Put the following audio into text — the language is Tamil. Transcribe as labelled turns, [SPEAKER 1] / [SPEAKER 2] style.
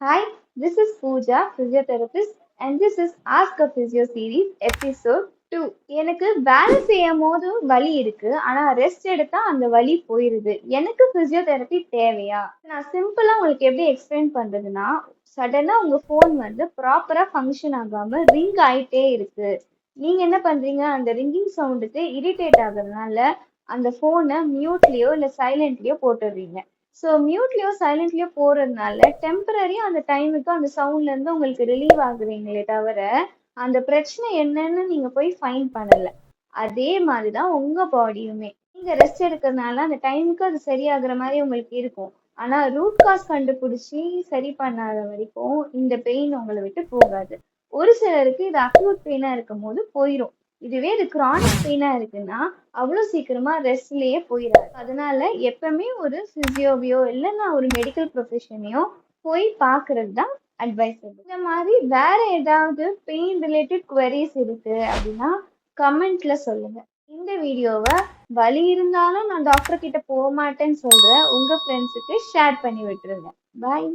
[SPEAKER 1] Hi, this is Pooja, physiotherapist, and this is Ask a Physio series episode 2. எனக்கு வேலை செய்யும் போது வலி இருக்கு, ஆனா ரெஸ்ட் எடுத்தா அந்த வலி போயிருது. எனக்கு பிசியோதெரபி தேவையா? நான் சிம்பிளா உங்களுக்கு எப்படி எக்ஸ்பிளைன் பண்றதுன்னா, சடனா உங்க ஃபோன் வந்து ப்ராப்பரா ஃபங்க்ஷன் ஆகாம ரிங் ஆயிட்டே இருக்கு. நீங்க என்ன பண்றீங்க? அந்த ரிங்கிங் சவுண்டுக்கு இரிட்டேட் ஆகுறதுனால அந்த ஃபோனை மியூட்லயோ இல்ல சைலண்ட்லயோ போட்டுடுறீங்க. ஸோ மியூட்லயோ சைலண்ட்லயோ போறதுனால டெம்பரரியா அந்த டைமுக்கு அந்த சவுண்ட்ல இருந்து உங்களுக்கு ரிலீவ் ஆகுறீங்களே தவிர அந்த பிரச்சனை என்னன்னு நீங்க போய் ஃபைண்ட் பண்ணல. அதே மாதிரிதான் உங்க பாடியுமே. நீங்க ரெஸ்ட் எடுக்கிறதுனால அந்த டைமுக்கு அது சரியாகிற மாதிரி உங்களுக்கு இருக்கும். ஆனா ரூட் காஸ் கண்டுபிடிச்சி சரி பண்ணாத வரைக்கும் இந்த பெயின் உங்களை விட்டு போகாது. ஒரு சிலருக்கு இது அக்யூட் பெயினா இருக்கும் போது போயிடும். இதுவே இது கிரானிக் பெயினா இருக்குன்னா அவ்வளோ சீக்கிரமா ரெஸ்ட்லயே போயிடாது. அதனால எப்பவுமே ஒரு பிசியோவியோ இல்லைன்னா ஒரு மெடிக்கல் ப்ரொஃபஷனையோ போய் பார்க்கறது தான் அட்வைசபிள். இந்த மாதிரி வேற ஏதாவது பெயின் ரிலேட்டட் குவரிஸ் இருக்கு அப்படின்னா கமெண்ட்ல சொல்லுங்க. இந்த வீடியோவை வலி இருந்தாலும் நான் டாக்டர் கிட்ட போக மாட்டேன்னு சொல்ற உங்க ஃப்ரெண்ட்ஸுக்கு ஷேர் பண்ணி விட்டுருங்க. பாய்.